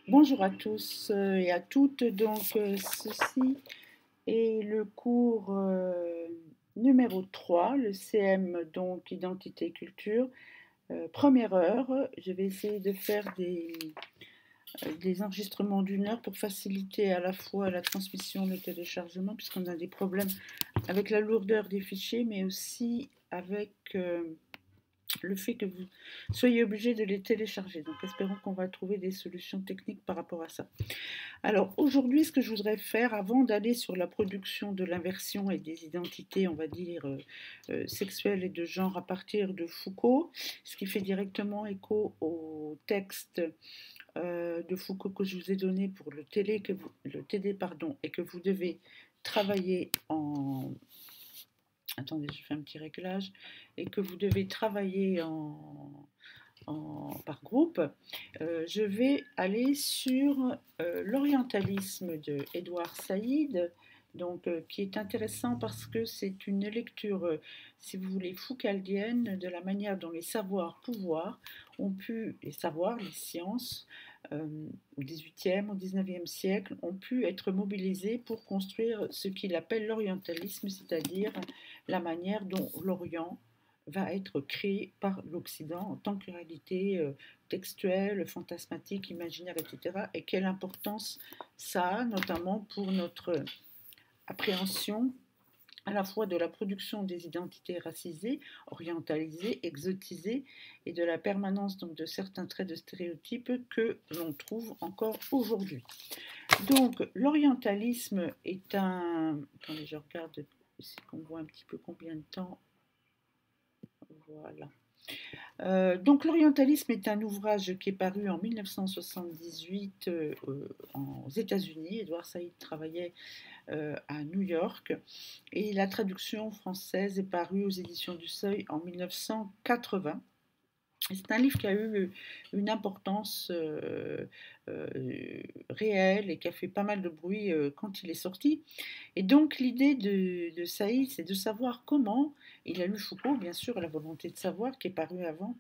Bonjour à tous et à toutes. Ceci est le cours numéro 3, le CM, donc Identité et Culture. Première heure, je vais essayer de faire des enregistrements d'une heure pour faciliter à la fois la transmission, le téléchargement, puisqu'on a des problèmes avec la lourdeur des fichiers, mais aussi avec le fait que vous soyez obligé de les télécharger. Donc espérons qu'on va trouver des solutions techniques par rapport à ça. Alors aujourd'hui, ce que je voudrais faire, avant d'aller sur la production de l'inversion et des identités, on va dire, sexuelles et de genre à partir de Foucault, ce qui fait directement écho au texte de Foucault que je vous ai donné pour le TD, pardon, et que vous devez travailler en... Attendez, je fais un petit réglage. Et que vous devez travailler par groupe, je vais aller sur l'orientalisme de Édouard Saïd, donc, qui est intéressant parce que c'est une lecture, si vous voulez, foucaldienne de la manière dont les savoirs-pouvoirs ont pu, les savoirs, les sciences, au XVIIIe, au XIXe siècle, ont pu être mobilisés pour construire ce qu'il appelle l'orientalisme, c'est-à-dire la manière dont l'Orient va être créé par l'Occident en tant que réalité textuelle, fantasmatique, imaginaire, etc. Et quelle importance ça a, notamment pour notre appréhension à la fois de la production des identités racisées, orientalisées, exotisées, et de la permanence donc de certains traits de stéréotypes que l'on trouve encore aujourd'hui. Donc l'orientalisme est un... Attendez, je regarde ici qu'on voit un petit peu combien de temps. Voilà. Donc l'orientalisme est un ouvrage qui est paru en 1978 aux États-Unis. Édouard Saïd travaillait à New York et la traduction française est parue aux éditions du Seuil en 1980. C'est un livre qui a eu une importance réelle et qui a fait pas mal de bruit quand il est sorti. Et donc l'idée de Saïd, c'est de savoir comment, il a lu Foucault, bien sûr, La volonté de savoir, qui est paru avant,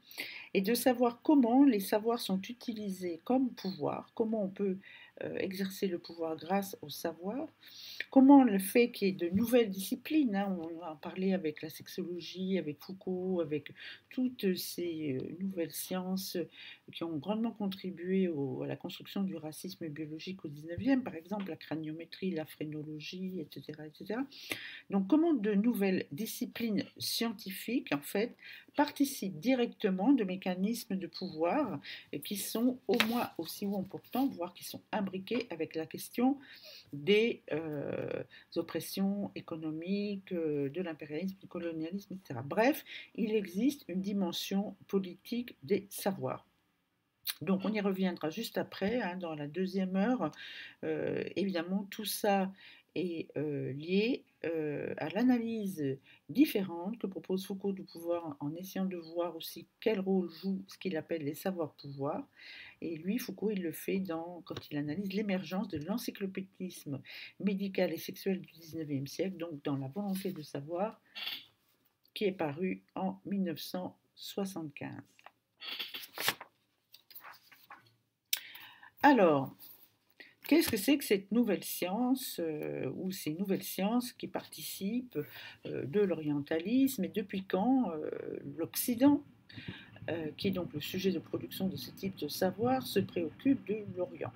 et de savoir comment les savoirs sont utilisés comme pouvoir, comment on peut exercer le pouvoir grâce au savoir, comment le fait qu'il y ait de nouvelles disciplines, hein, on va en parler avec la sexologie, avec Foucault, avec toutes ces nouvelles sciences qui ont grandement contribué à la construction du racisme biologique au 19e, par exemple la craniométrie, la phrénologie, etc., etc. Donc comment de nouvelles disciplines scientifiques, en fait, participent directement de mécanismes de pouvoir qui sont au moins aussi importants, voire qui sont imbriqués avec la question des oppressions économiques, de l'impérialisme, du colonialisme, etc. Bref, il existe une dimension politique des savoirs. Donc on y reviendra juste après, hein, dans la deuxième heure. Évidemment, tout ça est lié à l'analyse différente que propose Foucault du pouvoir en essayant de voir aussi quel rôle joue ce qu'il appelle les savoirs-pouvoirs. Et lui, Foucault, il le fait quand il analyse l'émergence de l'encyclopédisme médical et sexuel du XIXe siècle, donc dans La volonté de savoir, qui est paru en 1975. Alors, qu'est-ce que c'est que cette nouvelle science ou ces nouvelles sciences qui participent de l'orientalisme et depuis quand l'Occident, qui est donc le sujet de production de ce type de savoir, se préoccupe de l'Orient?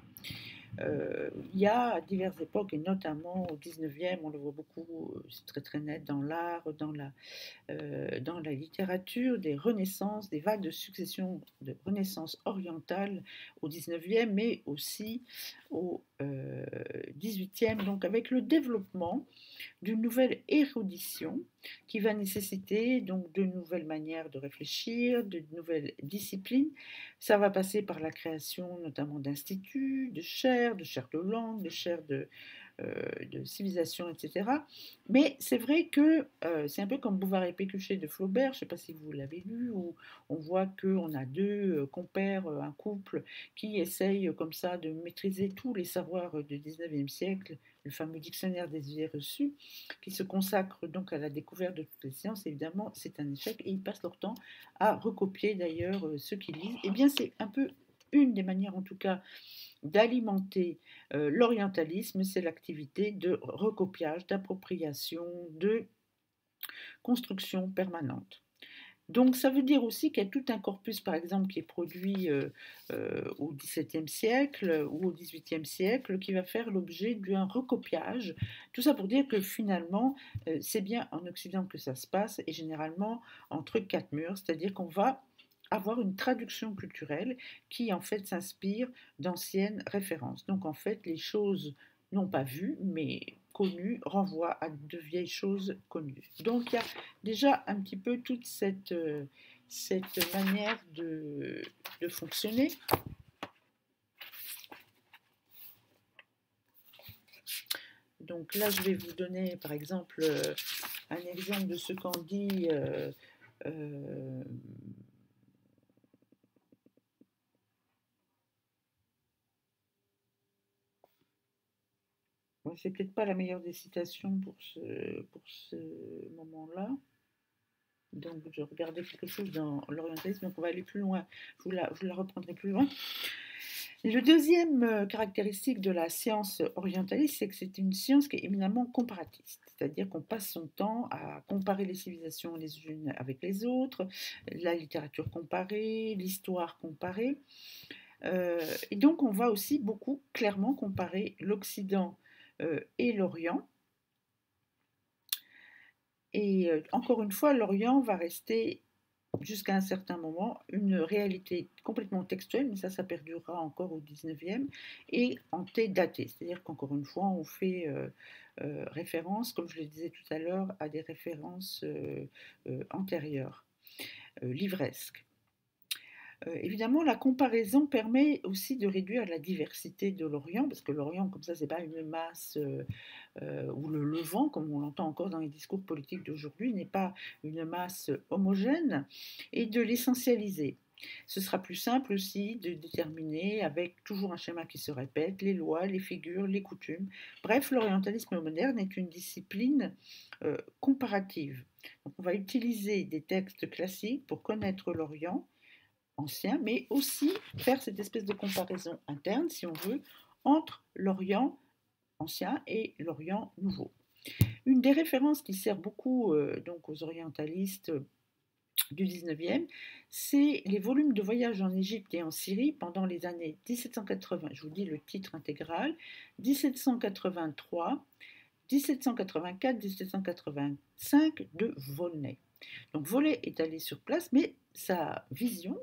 Il y a à diverses époques, et notamment au 19e, on le voit beaucoup, c'est très très net dans l'art, dans la littérature, des renaissances, des vagues de succession de renaissances orientales au 19e, mais aussi au 18e, donc avec le développement d'une nouvelle érudition qui va nécessiter donc de nouvelles manières de réfléchir, de nouvelles disciplines. Ça va passer par la création notamment d'instituts, de chaires de langue, de civilisation, etc. Mais c'est vrai que c'est un peu comme Bouvard et Pécuchet de Flaubert, je ne sais pas si vous l'avez lu, où on voit qu'on a deux compères, un couple, qui essayent comme ça de maîtriser tous les savoirs du 19e siècle, le fameux dictionnaire des idées reçues, qui se consacre donc à la découverte de toutes les sciences. Évidemment, c'est un échec et ils passent leur temps à recopier d'ailleurs ce qu'ils lisent. Eh bien, c'est un peu une des manières en tout cas d'alimenter l'orientalisme, c'est l'activité de recopiage, d'appropriation, de construction permanente. Donc ça veut dire aussi qu'il y a tout un corpus, par exemple, qui est produit au XVIIe siècle ou au XVIIIe siècle, qui va faire l'objet d'un recopiage. Tout ça pour dire que finalement, c'est bien en Occident que ça se passe, et généralement entre quatre murs, c'est-à-dire qu'on va avoir une traduction culturelle qui en fait s'inspire d'anciennes références. Donc en fait, les choses non pas vues, mais connues, renvoient à de vieilles choses connues. Donc il y a déjà un petit peu toute cette manière de fonctionner. Donc là, je vais vous donner par exemple un exemple de ce qu'en dit bon, c'est peut-être pas la meilleure des citations pour ce moment-là. Donc, je regardais quelque chose dans l'orientalisme, donc on va aller plus loin. Je vous la reprendrai plus loin. Le deuxième caractéristique de la science orientaliste, c'est que c'est une science qui est éminemment comparatiste, c'est-à-dire qu'on passe son temps à comparer les civilisations les unes avec les autres, la littérature comparée, l'histoire comparée. Et donc, on va aussi beaucoup clairement comparer l'Occident et l'Orient. Et encore une fois, l'Orient va rester jusqu'à un certain moment une réalité complètement textuelle, mais ça perdurera encore au 19e, et antédatée. C'est-à-dire qu'encore une fois, on fait référence, comme je le disais tout à l'heure, à des références antérieures, livresques. Évidemment, la comparaison permet aussi de réduire la diversité de l'Orient, parce que l'Orient, comme ça, c'est pas une masse, ou le Levant, comme on l'entend encore dans les discours politiques d'aujourd'hui, n'est pas une masse homogène, et de l'essentialiser. Ce sera plus simple aussi de déterminer, avec toujours un schéma qui se répète, les lois, les figures, les coutumes. Bref, l'orientalisme moderne est une discipline comparative. Donc, on va utiliser des textes classiques pour connaître l'Orient ancien, mais aussi faire cette espèce de comparaison interne, si on veut, entre l'Orient ancien et l'Orient nouveau. Une des références qui sert beaucoup donc aux orientalistes du 19e, c'est les volumes de voyages en Égypte et en Syrie pendant les années 1780, je vous dis le titre intégral, 1783, 1784, 1785 de Volney. Donc Volney est allé sur place, mais sa vision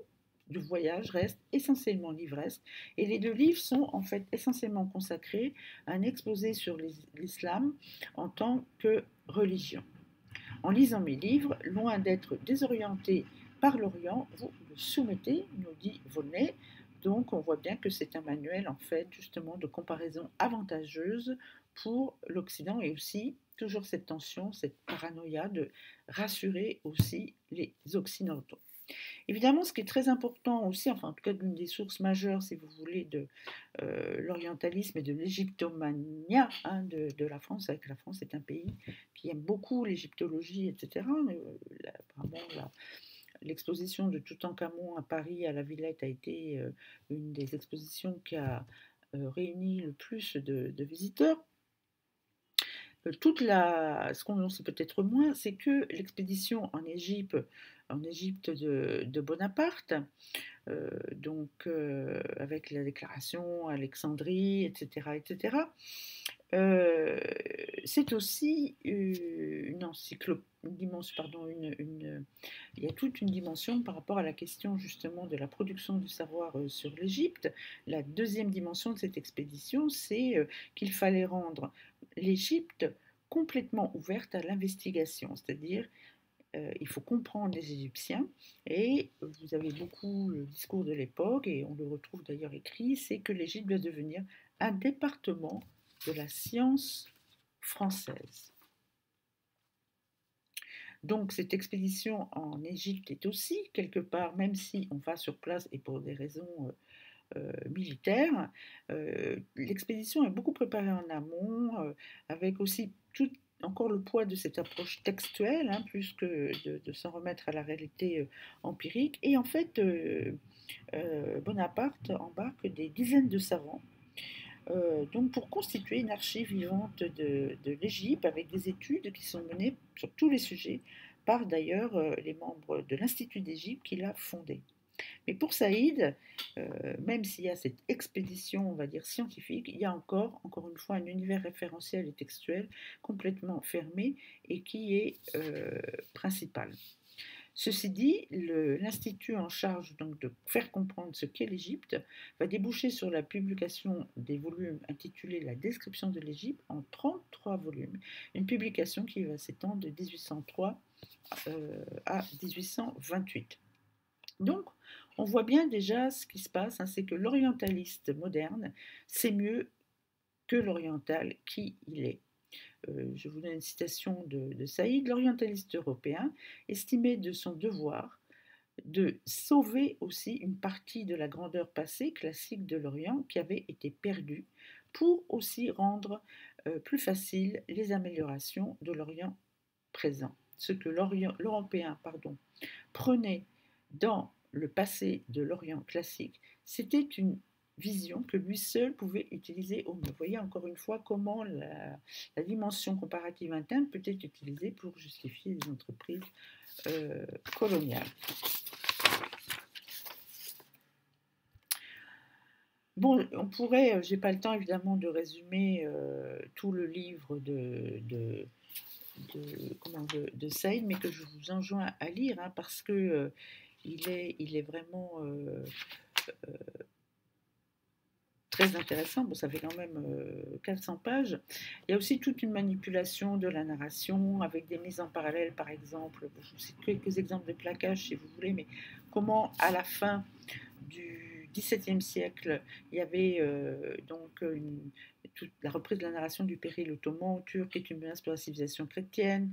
du voyage reste essentiellement livresque, et les deux livres sont en fait essentiellement consacrés à un exposé sur l'islam en tant que religion. En lisant mes livres, loin d'être désorienté par l'Orient, vous le soumettez, nous dit Volney. Donc on voit bien que c'est un manuel en fait justement de comparaison avantageuse pour l'Occident, et aussi toujours cette tension, cette paranoïa de rassurer aussi les Occidentaux. Évidemment, ce qui est très important aussi, enfin en tout cas l'une des sources majeures, si vous voulez, de l'orientalisme et de l'égyptomania de la France, avec la France est un pays qui aime beaucoup l'égyptologie, etc. Apparemment, l'exposition de Toutankhamon à Paris, à la Villette, a été une des expositions qui a réuni le plus de visiteurs. Ce qu'on sait peut-être moins, c'est que l'expédition en Égypte de Bonaparte, avec la déclaration Alexandrie, etc., etc., c'est aussi il y a toute une dimension par rapport à la question justement de la production du savoir sur l'Égypte. La deuxième dimension de cette expédition, c'est qu'il fallait rendre l'Égypte complètement ouverte à l'investigation, c'est-à-dire il faut comprendre les Égyptiens, et vous avez beaucoup le discours de l'époque, et on le retrouve d'ailleurs écrit, c'est que l'Égypte doit devenir un département de la science française. Donc cette expédition en Égypte est aussi quelque part, même si on va sur place et pour des raisons militaires, l'expédition est beaucoup préparée en amont, avec aussi encore le poids de cette approche textuelle, plus que de s'en remettre à la réalité empirique. Et en fait, Bonaparte embarque des dizaines de savants donc pour constituer une archive vivante de l'Égypte avec des études qui sont menées sur tous les sujets par d'ailleurs les membres de l'Institut d'Égypte qui l'a fondé. Mais pour Saïd, même s'il y a cette expédition, on va dire, scientifique, il y a encore une fois, un univers référentiel et textuel complètement fermé et qui est principal. Ceci dit, l'Institut en charge donc de faire comprendre ce qu'est l'Égypte va déboucher sur la publication des volumes intitulés La description de l'Égypte en 33 volumes, une publication qui va s'étendre de 1803 à 1828. Donc, on voit bien déjà ce qui se passe, c'est que l'orientaliste moderne sait mieux que l'oriental qui il est. Je vous donne une citation de Saïd, l'orientaliste européen estimait de son devoir de sauver aussi une partie de la grandeur passée classique de l'Orient qui avait été perdue pour aussi rendre plus facile les améliorations de l'Orient présent. Ce que l'Européen prenait dans le passé de l'Orient classique, c'était une vision que lui seul pouvait utiliser au mieux. Vous voyez encore une fois comment la dimension comparative interne peut être utilisée pour justifier les entreprises coloniales. Bon, on pourrait, j'ai pas le temps évidemment de résumer tout le livre de Saïd, mais que je vous enjoins à lire parce que il est vraiment très intéressant. Bon, ça fait quand même 400 pages. Il y a aussi toute une manipulation de la narration avec des mises en parallèle, par exemple. Je vous cite quelques exemples de plaquage si vous voulez, mais comment à la fin du XVIIe siècle, il y avait toute la reprise de la narration du péril ottoman turc est une menace pour la civilisation chrétienne,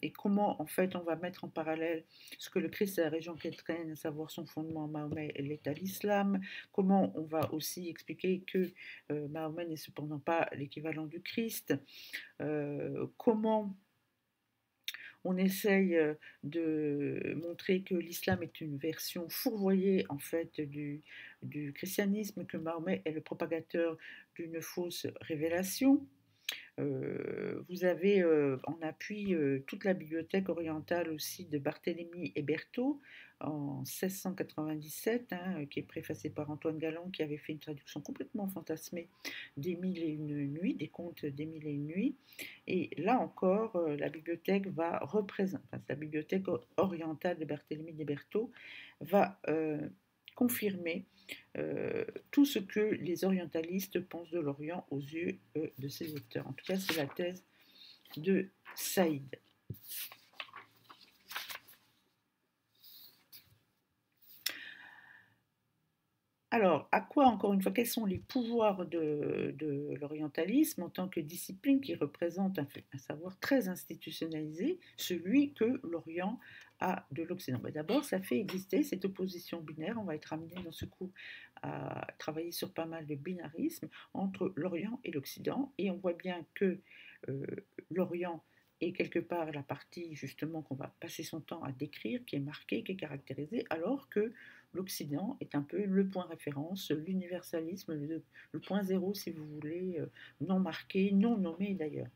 et comment en fait on va mettre en parallèle ce que le Christ et la région chrétienne, à savoir son fondement Mahomet et l'État l'islam, comment on va aussi expliquer que Mahomet n'est cependant pas l'équivalent du Christ, comment on essaye de montrer que l'islam est une version fourvoyée en fait du christianisme, que Mahomet est le propagateur d'une fausse révélation. Vous avez en appui toute la bibliothèque orientale aussi de Barthélemy et Berthaud en 1697, qui est préfacée par Antoine Galland, qui avait fait une traduction complètement fantasmée des Mille et une nuits, des contes des Mille et une nuits. Et là encore, la bibliothèque va représenter, enfin, la bibliothèque orientale de Barthélemy et Berthaud va confirmer tout ce que les orientalistes pensent de l'Orient aux yeux de ces auteurs. En tout cas, c'est la thèse de Saïd. Alors, à quoi, encore une fois, quels sont les pouvoirs de l'orientalisme en tant que discipline qui représente un savoir très institutionnalisé, celui que l'Orient a de l'Occident? D'abord, ça fait exister cette opposition binaire. On va être amené dans ce cours à travailler sur pas mal de binarisme entre l'Orient et l'Occident, et on voit bien que l'Orient est quelque part la partie justement qu'on va passer son temps à décrire, qui est marquée, qui est caractérisée, alors que l'Occident est un peu le point référence, l'universalisme, le point zéro, si vous voulez, non marqué, non nommé d'ailleurs.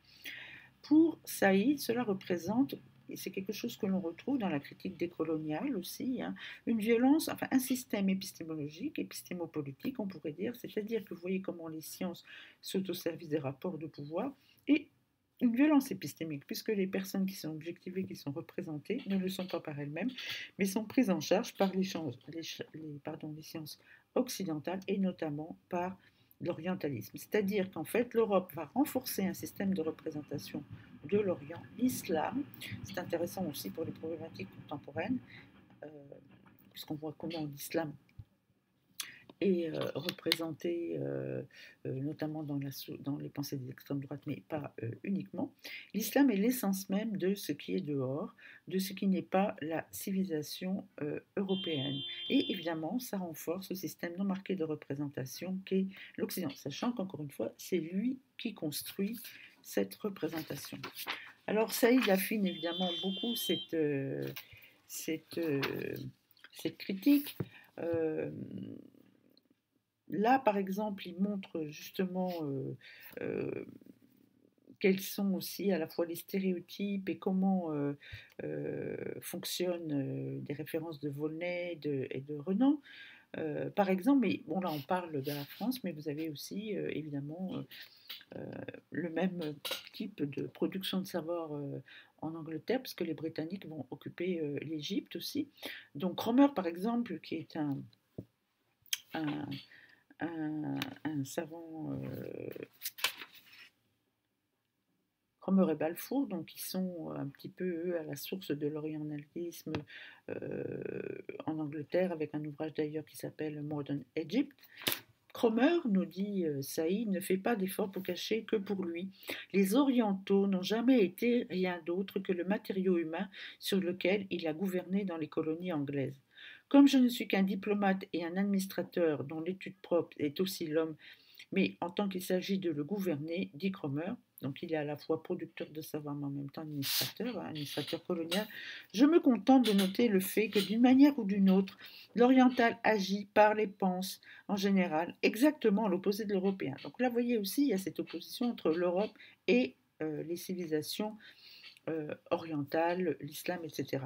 Pour Saïd, cela représente, et c'est quelque chose que l'on retrouve dans la critique décoloniale aussi, une violence, enfin un système épistémologique, épistémopolitique, on pourrait dire, c'est-à-dire que vous voyez comment les sciences sont au service des rapports de pouvoir, et une violence épistémique, puisque les personnes qui sont objectivées, qui sont représentées, ne le sont pas par elles-mêmes, mais sont prises en charge par les sciences occidentales et notamment par l'orientalisme. C'est-à-dire qu'en fait, l'Europe va renforcer un système de représentation de l'Orient, l'islam. C'est intéressant aussi pour les problématiques contemporaines, puisqu'on voit comment l'islam est représenté notamment dans les pensées des extrêmes droites, mais pas uniquement. L'islam est l'essence même de ce qui est dehors, de ce qui n'est pas la civilisation européenne. Et évidemment, ça renforce ce système non marqué de représentation qu'est l'Occident, sachant qu'encore une fois, c'est lui qui construit cette représentation. Alors Saïd affine évidemment beaucoup cette critique Euh, Là, par exemple, il montre justement quels sont aussi à la fois les stéréotypes et comment fonctionnent des références de Volney et de Renan. Par exemple, mais bon là on parle de la France, mais vous avez aussi évidemment le même type de production de savoir en Angleterre, parce que les Britanniques vont occuper l'Égypte aussi. Donc Cromer, par exemple, qui est un, un savant Cromer et Balfour, donc ils sont un petit peu eux à la source de l'orientalisme en Angleterre, avec un ouvrage d'ailleurs qui s'appelle Modern Egypt. Cromer, nous dit Saïd, ne fait pas d'effort pour cacher que pour lui, les Orientaux n'ont jamais été rien d'autre que le matériau humain sur lequel il a gouverné dans les colonies anglaises. Comme je ne suis qu'un diplomate et un administrateur dont l'étude propre est aussi l'homme, mais en tant qu'il s'agit de le gouverner, dit Cromer, donc il est à la fois producteur de savoir mais en même temps administrateur colonial, je me contente de noter le fait que d'une manière ou d'une autre, l'oriental agit, parle et pense en général exactement à l'opposé de l'européen. Donc là, vous voyez aussi, il y a cette opposition entre l'Europe et les civilisations orientales, l'islam, etc.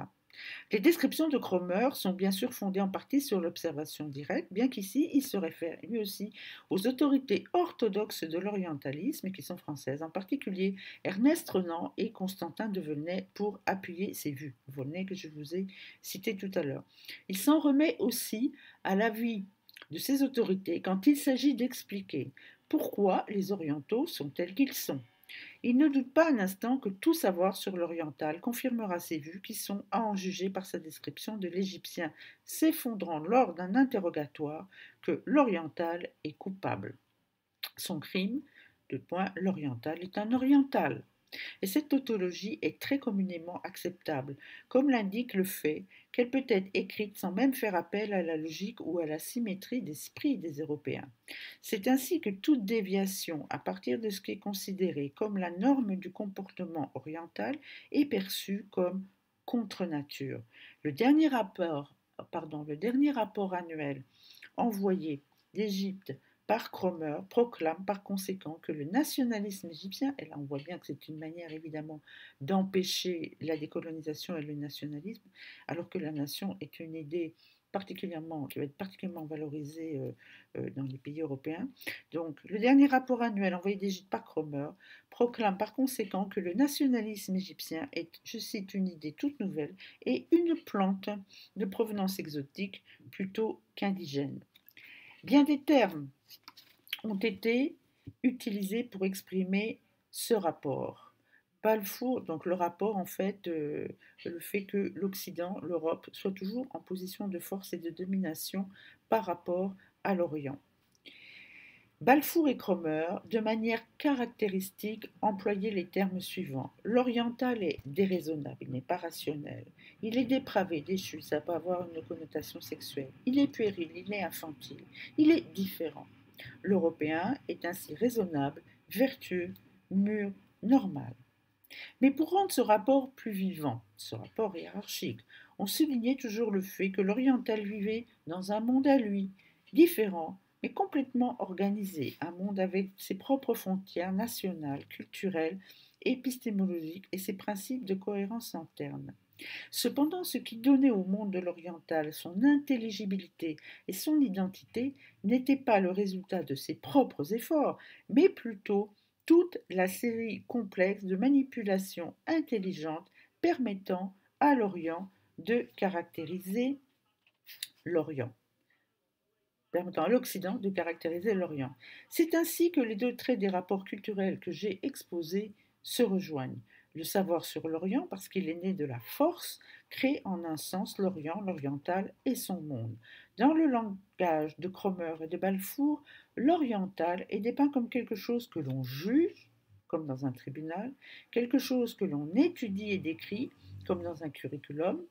Les descriptions de Cromer sont bien sûr fondées en partie sur l'observation directe, bien qu'ici il se réfère lui aussi aux autorités orthodoxes de l'orientalisme qui sont françaises, en particulier Ernest Renan et Constantin de Volney pour appuyer ses vues. Volney que je vous ai cité tout à l'heure. Il s'en remet aussi à l'avis de ces autorités quand il s'agit d'expliquer pourquoi les orientaux sont tels qu'ils sont. Il ne doute pas un instant que tout savoir sur l'oriental confirmera ses vues qui sont à en juger par sa description de l'Égyptien s'effondrant lors d'un interrogatoire que l'oriental est coupable. Son crime, l'oriental est un oriental. Et cette tautologie est très communément acceptable, comme l'indique le fait qu'elle peut être écrite sans même faire appel à la logique ou à la symétrie d'esprit des Européens. C'est ainsi que toute déviation à partir de ce qui est considéré comme la norme du comportement oriental est perçue comme contre-nature. Le dernier rapport annuel envoyé d'Égypte par Cromer proclame par conséquent que le nationalisme égyptien, et là on voit bien que c'est une manière évidemment d'empêcher la décolonisation et le nationalisme, alors que la nation est une idée qui va être particulièrement valorisée dans les pays européens. Donc le dernier rapport annuel envoyé d'Égypte par Cromer proclame par conséquent que le nationalisme égyptien est, je cite, une idée toute nouvelle et une plante de provenance exotique plutôt qu'indigène. Bien des termes ont été utilisés pour exprimer ce rapport. Balfour, donc le rapport en fait, le fait que l'Occident, l'Europe, soit toujours en position de force et de domination par rapport à l'Orient. Balfour et Cromer, de manière caractéristique, employaient les termes suivants. L'oriental est déraisonnable, il n'est pas rationnel. Il est dépravé, déchu, ça peut avoir une connotation sexuelle. Il est puéril, il est infantile. Il est différent. L'européen est ainsi raisonnable, vertueux, mûr, normal. Mais pour rendre ce rapport plus vivant, ce rapport hiérarchique, on soulignait toujours le fait que l'oriental vivait dans un monde à lui, différent, mais complètement organisé, un monde avec ses propres frontières nationales, culturelles, épistémologiques et ses principes de cohérence interne. Cependant, ce qui donnait au monde de l'oriental son intelligibilité et son identité n'était pas le résultat de ses propres efforts, mais plutôt toute la série complexe de manipulations intelligentes permettant à l'Orient de caractériser l'Orient, permettant à l'Occident de caractériser l'Orient. C'est ainsi que les deux traits des rapports culturels que j'ai exposés se rejoignent. Le savoir sur l'Orient, parce qu'il est né de la force, crée en un sens l'Orient, l'oriental et son monde. Dans le langage de Cromer et de Balfour, l'oriental est dépeint comme quelque chose que l'on juge, comme dans un tribunal, quelque chose que l'on étudie et décrit, comme dans un curriculum,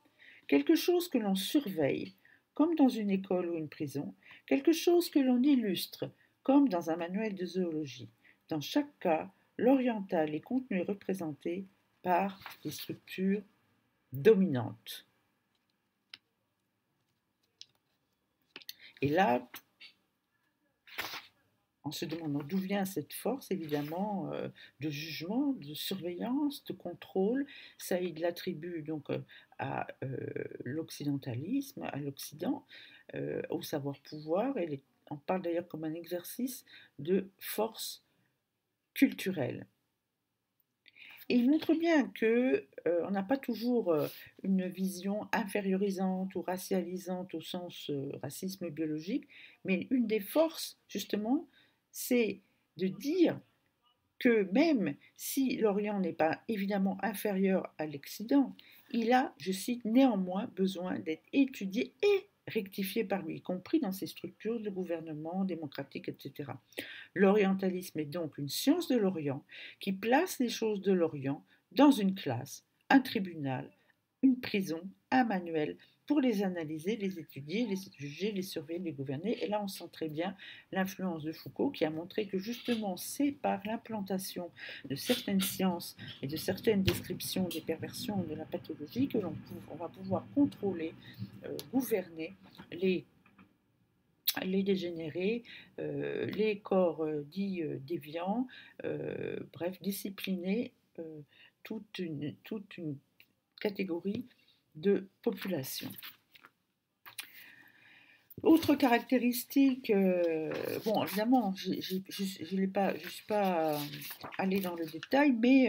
quelque chose que l'on surveille, comme dans une école ou une prison, quelque chose que l'on illustre, comme dans un manuel de zoologie. Dans chaque cas, l'oriental est contenu et représenté par des structures dominantes. Et là, en se demandant d'où vient cette force, évidemment, de jugement, de surveillance, de contrôle. Saïd l'attribue donc à l'occidentalisme, à l'Occident, au savoir-pouvoir. On parle d'ailleurs comme un exercice de force culturelle. Et il montre bien que on n'a pas toujours une vision infériorisante ou racialisante au sens racisme biologique, mais une des forces, justement, c'est de dire que même si l'Orient n'est pas évidemment inférieur à l'Occident, il a, je cite, néanmoins besoin d'être étudié et rectifié par lui, y compris dans ses structures de gouvernement démocratique, etc. L'orientalisme est donc une science de l'Orient qui place les choses de l'Orient dans une classe, un tribunal, une prison, un manuel pour les analyser, les étudier, les juger, les surveiller, les gouverner. Et là, on sent très bien l'influence de Foucault qui a montré que justement, c'est par l'implantation de certaines sciences et de certaines descriptions des perversions de la pathologie que l'on va pouvoir contrôler, gouverner les dégénérés, les corps dits déviants, bref, discipliner toute une catégorie de population. Autre caractéristique, bon évidemment, je ne suis pas allée dans le détail, mais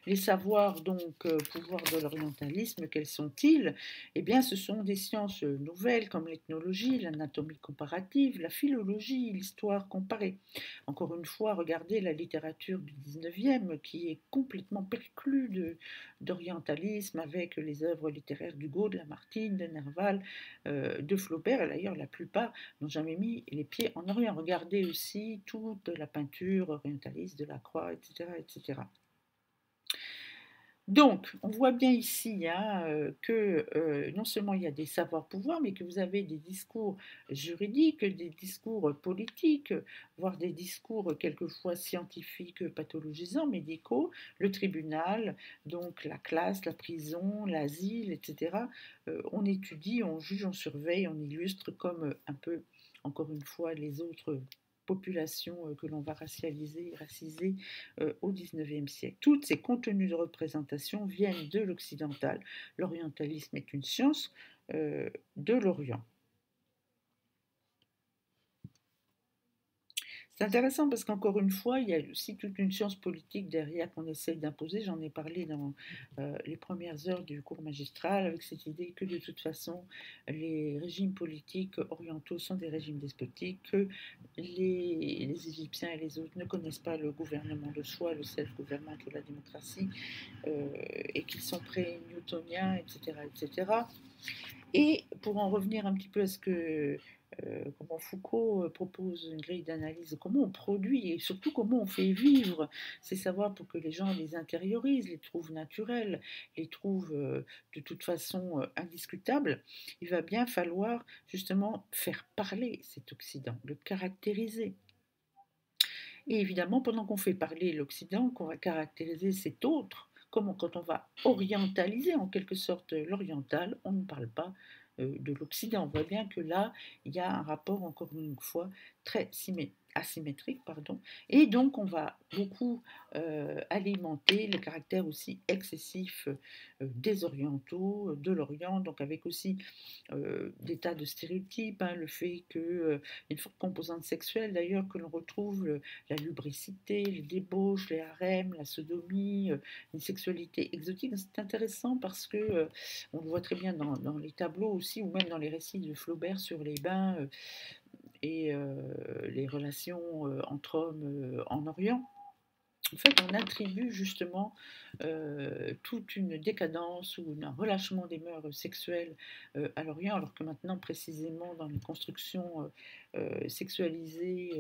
les savoirs, donc pouvoir de l'orientalisme, quels sont-ils? Eh bien, ce sont des sciences nouvelles comme l'ethnologie, l'anatomie comparative, la philologie, l'histoire comparée. Encore une fois, regardez la littérature du 19e qui est complètement perclue d'orientalisme avec les œuvres littéraires d'Hugo, de Lamartine, de Nerval, de Flaubert. Et d'ailleurs, la plupart n'ont jamais mis les pieds en Orient. Regardez aussi toute la peinture orientaliste de Lacroix, etc., etc. Donc, on voit bien ici que non seulement il y a des savoirs-pouvoirs, mais que vous avez des discours juridiques, des discours politiques, voire des discours quelquefois scientifiques, pathologisants, médicaux, le tribunal, donc la classe, la prison, l'asile, etc. On étudie, on juge, on surveille, on illustre comme un peu, encore une fois, les autres population que l'on va racialiser, raciser au XIXe siècle. Tous ces contenus de représentation viennent de l'occidental. L'orientalisme est une science de l'Orient. C'est intéressant parce qu'encore une fois, il y a aussi toute une science politique derrière qu'on essaye d'imposer. J'en ai parlé dans les premières heures du cours magistral avec cette idée que de toute façon, les régimes politiques orientaux sont des régimes despotiques, que les Égyptiens et les autres ne connaissent pas le gouvernement de soi, le self-gouvernement ou la démocratie, et qu'ils sont pré-newtoniens, etc., etc. Et pour en revenir un petit peu à ce que comment Foucault propose une grille d'analyse de comment on produit et surtout comment on fait vivre ces savoirs pour que les gens les intériorisent, les trouvent naturels, les trouvent de toute façon indiscutables, il va bien falloir justement faire parler cet Occident, le caractériser. Et évidemment, pendant qu'on fait parler l'Occident, qu'on va caractériser cet autre, comment quand on va orientaliser en quelque sorte l'oriental, on ne parle pas de l'Occident. On voit bien que là, il y a un rapport, encore une fois, très asymétrique, pardon, et donc on va beaucoup alimenter le caractère aussi excessif des orientaux, de l'Orient, donc avec aussi des tas de stéréotypes, le fait qu'il y a une forte composante sexuelle d'ailleurs, que l'on retrouve la lubricité, les débauches, les harems, la sodomie, une sexualité exotique. C'est intéressant parce que on le voit très bien dans les tableaux aussi, ou même dans les récits de Flaubert sur les bains et les relations entre hommes en Orient. En fait, on attribue justement toute une décadence ou un relâchement des mœurs sexuelles à l'Orient, alors que maintenant, précisément, dans les constructions sexualisées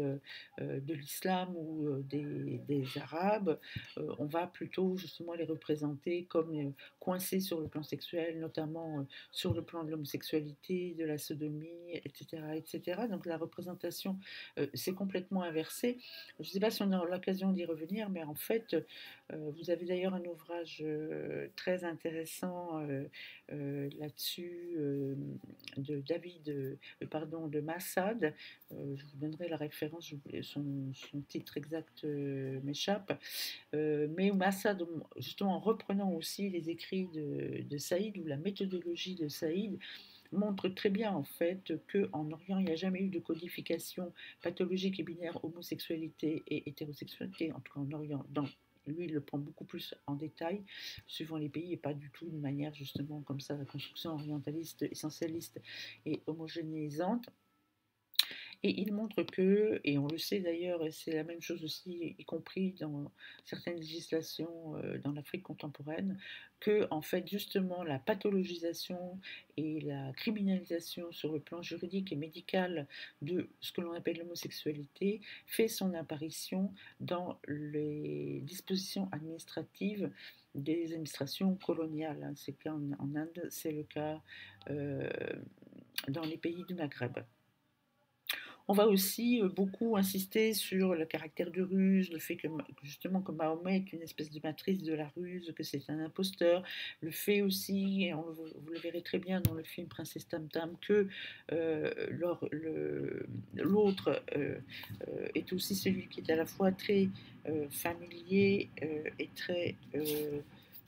de l'islam ou des Arabes, on va plutôt justement les représenter comme coincés sur le plan sexuel, notamment sur le plan de l'homosexualité, de la sodomie, etc., etc. Donc la représentation s'est complètement inversée. Je ne sais pas si on aura l'occasion d'y revenir, mais mais en fait, vous avez d'ailleurs un ouvrage très intéressant là-dessus de David, pardon, de Massad. Je vous donnerai la référence, son titre exact m'échappe. Mais Massad, justement en reprenant aussi les écrits de Saïd ou la méthodologie de Saïd, montre très bien en fait qu'en Orient, il n'y a jamais eu de codification pathologique et binaire homosexualité et hétérosexualité, en tout cas en Orient. Lui, il le prend beaucoup plus en détail, suivant les pays, et pas du tout de manière justement comme ça, la construction orientaliste, essentialiste et homogénéisante. Et il montre que, et on le sait d'ailleurs, et c'est la même chose aussi, y compris dans certaines législations dans l'Afrique contemporaine, que en fait justement la pathologisation et la criminalisation sur le plan juridique et médical de ce que l'on appelle l'homosexualité fait son apparition dans les dispositions administratives des administrations coloniales. C'est le cas en Inde, c'est le cas euh, dans les pays du Maghreb. On va aussi beaucoup insister sur le caractère de ruse, le fait que justement que Mahomet est une espèce de matrice de la ruse, que c'est un imposteur, le fait aussi, et vous le verrez très bien dans le film Princesse Tam Tam, que l'autre est aussi celui qui est à la fois très familier et très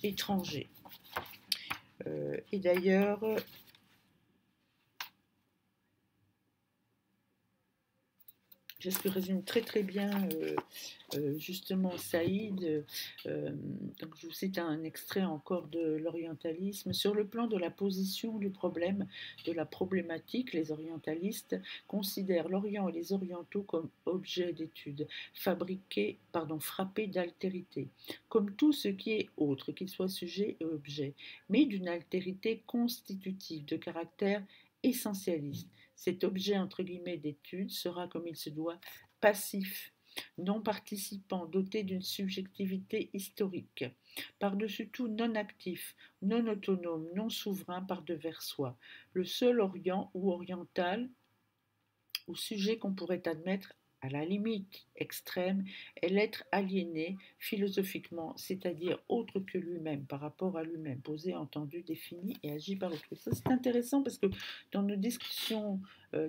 étranger. Et d'ailleurs, c'est ce que résume très très bien justement Saïd. Donc je vous cite un extrait encore de l'orientalisme. Sur le plan de la position du problème, de la problématique, les orientalistes considèrent l'Orient et les Orientaux comme objets d'étude, frappés d'altérité, comme tout ce qui est autre, qu'il soit sujet et objet, mais d'une altérité constitutive, de caractère essentialiste. Cet objet entre guillemets d'étude sera, comme il se doit, passif, non participant, doté d'une subjectivité historique, par-dessus tout non actif, non autonome, non souverain par devers soi, le seul Orient ou oriental ou sujet qu'on pourrait admettre à la limite extrême est l'être aliéné philosophiquement, c'est-à-dire autre que lui-même, par rapport à lui-même, posé, entendu, défini et agi par autrui. Ça, c'est intéressant parce que dans nos discussions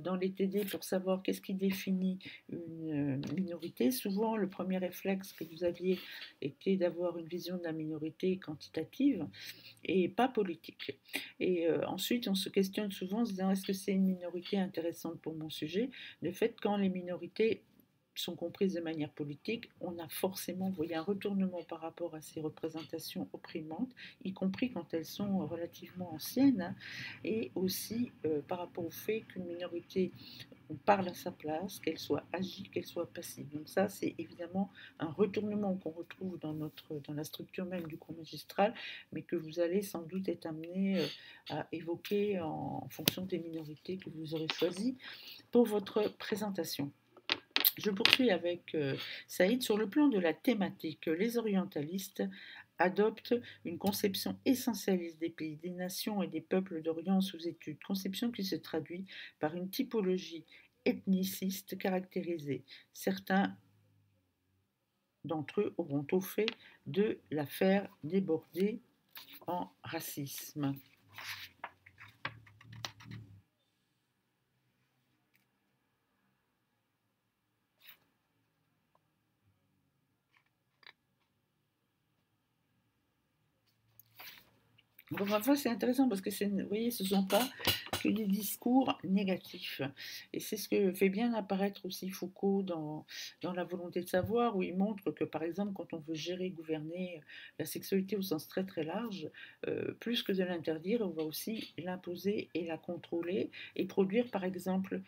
dans les TD pour savoir qu'est-ce qui définit une minorité, souvent le premier réflexe que vous aviez était d'avoir une vision de la minorité quantitative et pas politique. Et ensuite, on se questionne souvent en se disant est-ce que c'est une minorité intéressante pour mon sujet? Le fait quand les minorités sont comprises de manière politique, on a forcément, vous voyez, un retournement par rapport à ces représentations opprimantes, y compris quand elles sont relativement anciennes, hein, et aussi par rapport au fait qu'une minorité, on parle à sa place, qu'elle soit agie, qu'elle soit passive. Donc ça, c'est évidemment un retournement qu'on retrouve dans la structure même du cours magistral, mais que vous allez sans doute être amené à évoquer en fonction des minorités que vous aurez choisies pour votre présentation. Je poursuis avec Saïd. Sur le plan de la thématique, les orientalistes adoptent une conception essentialiste des pays, des nations et des peuples d'Orient sous étude, conception qui se traduit par une typologie ethniciste caractérisée. Certains d'entre eux auront au fait de la faire déborder en racisme. Donc, parfois, c'est intéressant parce que vous voyez, ce ne sont pas que des discours négatifs. Et c'est ce que fait bien apparaître aussi Foucault dans La volonté de savoir, où il montre que, par exemple, quand on veut gérer, gouverner la sexualité au sens très très large, plus que de l'interdire, on va aussi l'imposer et la contrôler et produire, par exemple,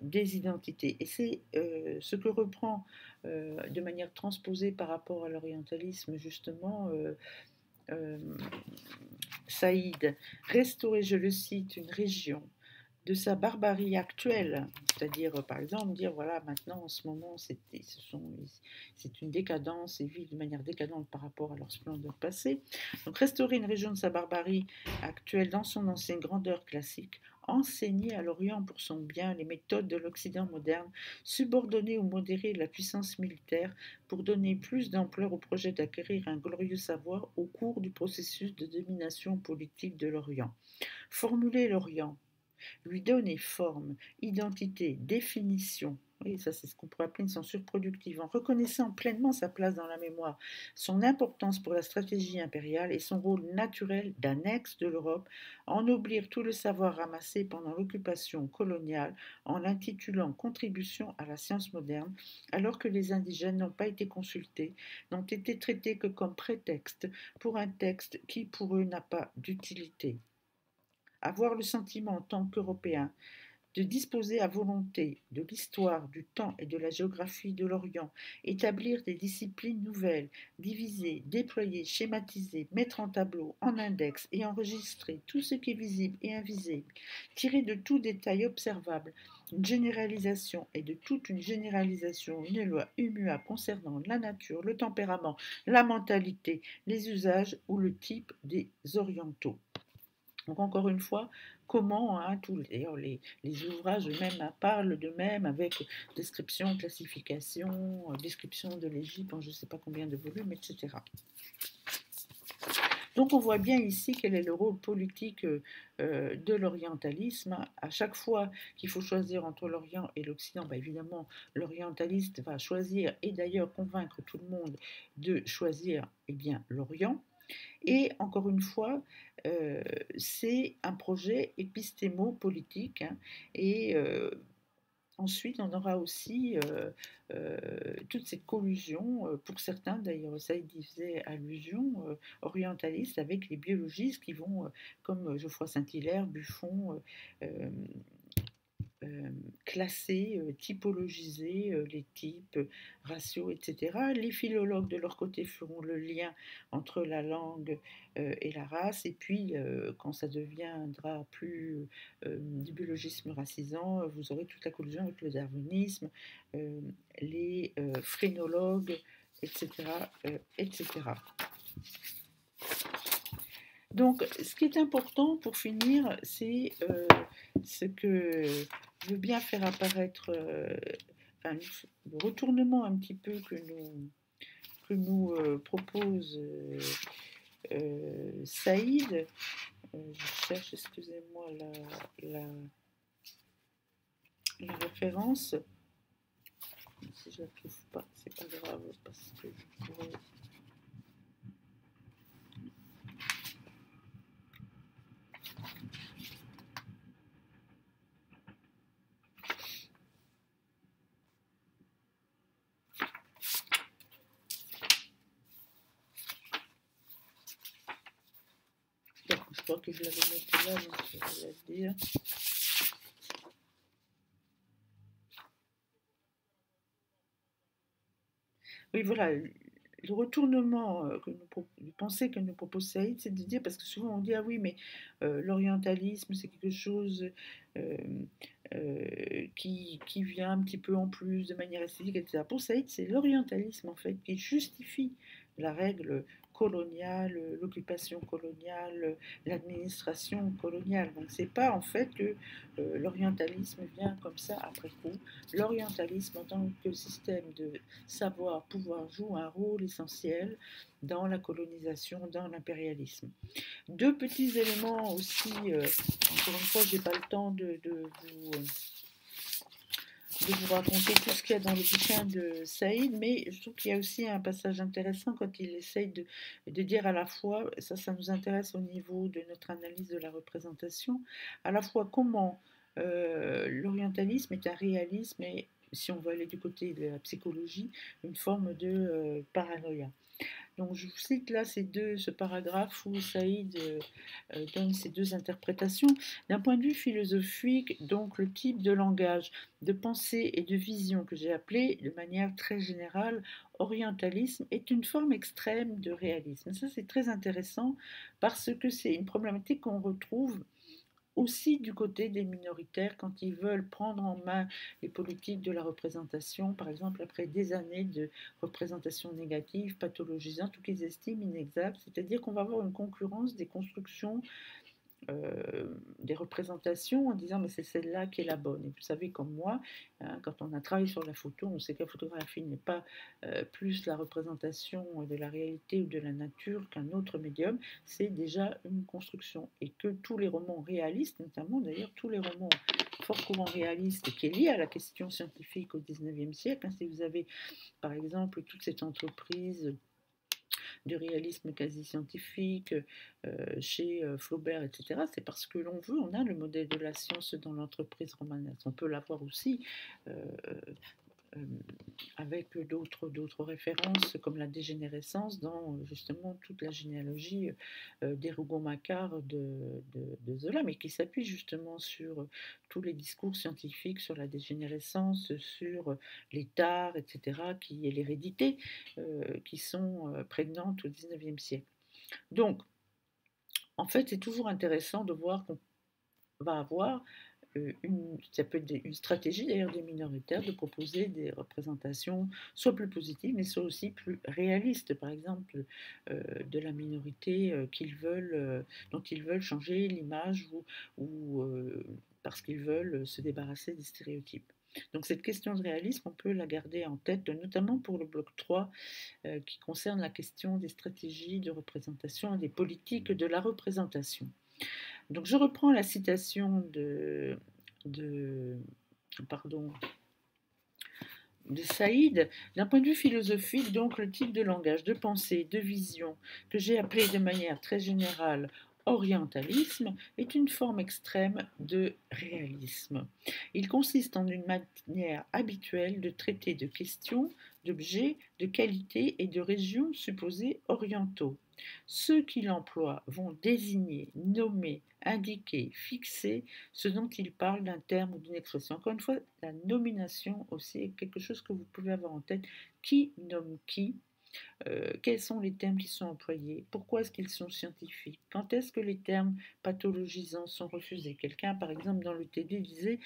des identités. Et c'est ce que reprend de manière transposée par rapport à l'orientalisme, justement, Saïd, restaurer, je le cite, une région de sa barbarie actuelle, c'est-à-dire par exemple dire voilà maintenant en ce moment c'est une décadence et vivent de manière décadente par rapport à leur splendeur passée. Donc restaurer une région de sa barbarie actuelle dans son ancienne grandeur classique enseigner à l'Orient pour son bien les méthodes de l'Occident moderne, subordonner ou modérer la puissance militaire pour donner plus d'ampleur au projet d'acquérir un glorieux savoir au cours du processus de domination politique de l'Orient. Formuler l'Orient, lui donner forme, identité, définition. Oui, ça c'est ce qu'on pourrait appeler une censure productive, en reconnaissant pleinement sa place dans la mémoire, son importance pour la stratégie impériale et son rôle naturel d'annexe de l'Europe, ennoblir tout le savoir ramassé pendant l'occupation coloniale en l'intitulant Contribution à la science moderne, alors que les indigènes n'ont pas été consultés, n'ont été traités que comme prétexte pour un texte qui pour eux n'a pas d'utilité. Avoir le sentiment en tant qu'Européen de disposer à volonté de l'histoire, du temps et de la géographie de l'Orient, établir des disciplines nouvelles, diviser, déployer, schématiser, mettre en tableau, en index et enregistrer tout ce qui est visible et invisible, tirer de tout détail observable une généralisation et de toute une généralisation une loi immuable concernant la nature, le tempérament, la mentalité, les usages ou le type des orientaux. Donc encore une fois, comment, hein, d'ailleurs les ouvrages eux-mêmes parlent d'eux-mêmes avec description, classification, description de l'Égypte en je ne sais pas combien de volumes, etc. Donc on voit bien ici quel est le rôle politique de l'orientalisme. À chaque fois qu'il faut choisir entre l'Orient et l'Occident, bah évidemment l'orientaliste va choisir et d'ailleurs convaincre tout le monde de choisir bien l'Orient. Et encore une fois, c'est un projet épistémo-politique, hein, et ensuite on aura aussi toute cette collusion, pour certains d'ailleurs, ça y faisait allusion, orientaliste avec les biologistes qui vont, comme Geoffroy Saint-Hilaire, Buffon, classer, typologiser les types, ratios, etc. Les philologues, de leur côté, feront le lien entre la langue et la race. Et puis, quand ça deviendra plus du biologisme racisant, vous aurez toute la collusion avec le darwinisme, les phrénologues, etc. etc. Donc, ce qui est important pour finir, c'est ce que je veux bien faire apparaître, enfin, le retournement un petit peu que nous propose Saïd. Je cherche, excusez-moi, la référence. Si je ne la trouve pas, c'est pas grave, parce que je pourrais... Je crois que je l'avais noté là, donc je vais la dire. Oui, voilà, le retournement de pensée que nous propose Saïd, c'est de dire, parce que souvent on dit, ah oui, mais l'orientalisme, c'est quelque chose euh, qui vient un petit peu en plus, de manière esthétique, etc. Pour Saïd, c'est l'orientalisme, en fait, qui justifie la règle coloniale, l'occupation coloniale, l'administration coloniale. Donc c'est pas en fait que l'orientalisme vient comme ça après coup. L'orientalisme en tant que système de savoir, pouvoir joue un rôle essentiel dans la colonisation, dans l'impérialisme. Deux petits éléments aussi, encore une fois, je n'ai pas le temps de vous raconter tout ce qu'il y a dans le bouquin de Saïd, mais je trouve qu'il y a aussi un passage intéressant quand il essaye de dire à la fois, ça nous intéresse au niveau de notre analyse de la représentation, à la fois comment l'orientalisme est un réalisme et, si on veut aller du côté de la psychologie, une forme de paranoïa. Donc je vous cite là ce paragraphe où Saïd donne ces deux interprétations. D'un point de vue philosophique, donc le type de langage, de pensée et de vision que j'ai appelé de manière très générale orientalisme est une forme extrême de réalisme. Ça c'est très intéressant parce que c'est une problématique qu'on retrouve aussi du côté des minoritaires quand ils veulent prendre en main les politiques de la représentation, par exemple après des années de représentation négative, pathologisante ou qu'ils estiment inexactes, c'est-à-dire qu'on va avoir une concurrence des constructions des représentations en disant mais c'est celle-là qui est la bonne. Et vous savez comme moi, hein, quand on a travaillé sur la photo, on sait que la photographie n'est pas plus la représentation de la réalité ou de la nature qu'un autre médium, c'est déjà une construction. Et que tous les romans réalistes, notamment d'ailleurs tous les romans fort courant réaliste qui est lié à la question scientifique au XIXe siècle, hein, si vous avez par exemple toute cette entreprise du réalisme quasi scientifique chez Flaubert, etc. C'est parce que l'on veut, on a le modèle de la science dans l'entreprise romanesque. On peut l'avoir aussi euh, euh, avec d'autres références comme la dégénérescence dans justement toute la généalogie des Rougon-Macquart de Zola, mais qui s'appuie justement sur tous les discours scientifiques sur la dégénérescence, sur les tares, etc., qui, et l'hérédité qui sont prégnantes au XIXe siècle. Donc, en fait, c'est toujours intéressant de voir qu'on va avoir ça peut être une stratégie d'ailleurs des minoritaires de proposer des représentations soit plus positives mais soit aussi plus réalistes, par exemple de la minorité dont ils veulent changer l'image ou parce qu'ils veulent se débarrasser des stéréotypes. Donc cette question de réalisme, on peut la garder en tête, notamment pour le bloc 3 qui concerne la question des stratégies de représentation et des politiques de la représentation. Donc je reprends la citation de Saïd. D'un point de vue philosophique, donc le type de langage, de pensée, de vision que j'ai appelé de manière très générale orientalisme est une forme extrême de réalisme. Il consiste en une manière habituelle de traiter de questions, d'objets, de qualités et de régions supposées orientaux. Ceux qui l'emploient vont désigner, nommer, indiquer, fixer ce dont ils parlent d'un terme ou d'une expression. Encore une fois, la nomination aussi est quelque chose que vous pouvez avoir en tête. Qui nomme qui? Quels sont les termes qui sont employés? Pourquoi est-ce qu'ils sont scientifiques? Quand est-ce que les termes pathologisants sont refusés? Quelqu'un, par exemple, dans le TD disait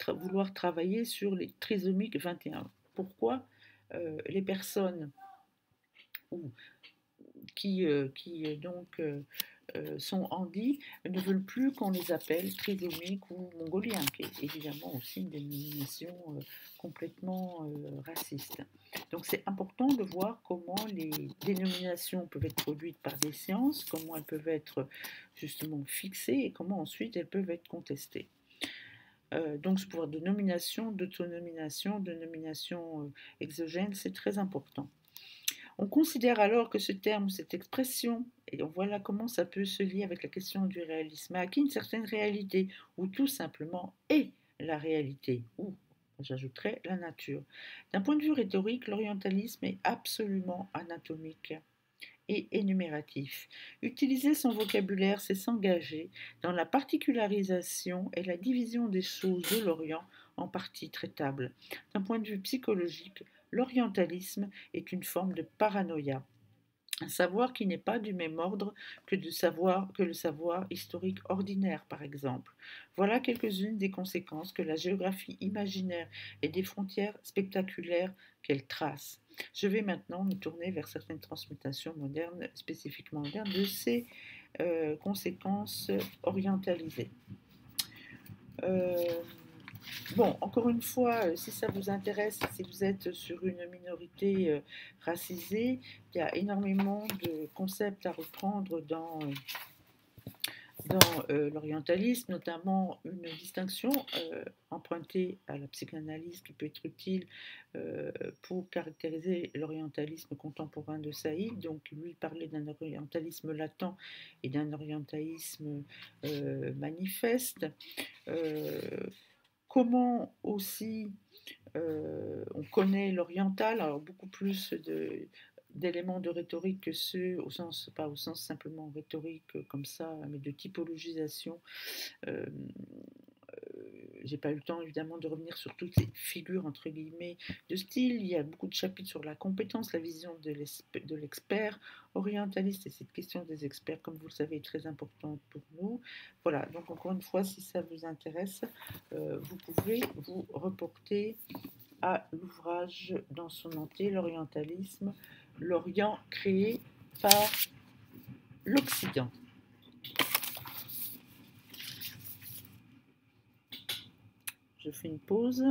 vouloir travailler sur les trisomiques 21. Pourquoi les personnes qui donc sont handis ne veulent plus qu'on les appelle trisomiques ou mongoliens, qui est évidemment aussi une dénomination complètement raciste. Donc c'est important de voir comment les dénominations peuvent être produites par des sciences, comment elles peuvent être justement fixées et comment ensuite elles peuvent être contestées. Donc ce pouvoir de nomination, d'autonomination, de nomination exogène, c'est très important. On considère alors que ce terme, cette expression, et voilà comment ça peut se lier avec la question du réalisme, a acquis une certaine réalité, ou tout simplement est la réalité, ou j'ajouterais la nature. D'un point de vue rhétorique, l'orientalisme est absolument anatomique et énumératif. Utiliser son vocabulaire, c'est s'engager dans la particularisation et la division des choses de l'Orient en parties traitables. D'un point de vue psychologique, l'orientalisme est une forme de paranoïa, un savoir qui n'est pas du même ordre que le savoir historique ordinaire, par exemple. Voilà quelques-unes des conséquences que la géographie imaginaire et des frontières spectaculaires qu'elle trace. Je vais maintenant me tourner vers certaines transmutations modernes, spécifiquement modernes, de ces conséquences orientalisées. Bon, encore une fois, si ça vous intéresse, si vous êtes sur une minorité racisée, il y a énormément de concepts à reprendre dans l'orientalisme, notamment une distinction empruntée à la psychanalyse qui peut être utile pour caractériser l'orientalisme contemporain de Saïd. Donc lui parlait d'un orientalisme latent et d'un orientalisme manifeste. Comment aussi on connaît l'oriental, alors beaucoup plus d'éléments de rhétorique que ceux, au sens, pas au sens simplement rhétorique comme ça, mais de typologisation. J'ai pas eu le temps évidemment de revenir sur toutes les figures entre guillemets de style. Il y a beaucoup de chapitres sur la compétence, la vision de l'expert orientaliste, et cette question des experts, comme vous le savez, est très importante pour nous. Voilà, donc encore une fois, si ça vous intéresse, vous pouvez vous reporter à l'ouvrage dans son entier, l'orientalisme, l'Orient créé par l'Occident. je fais une pause.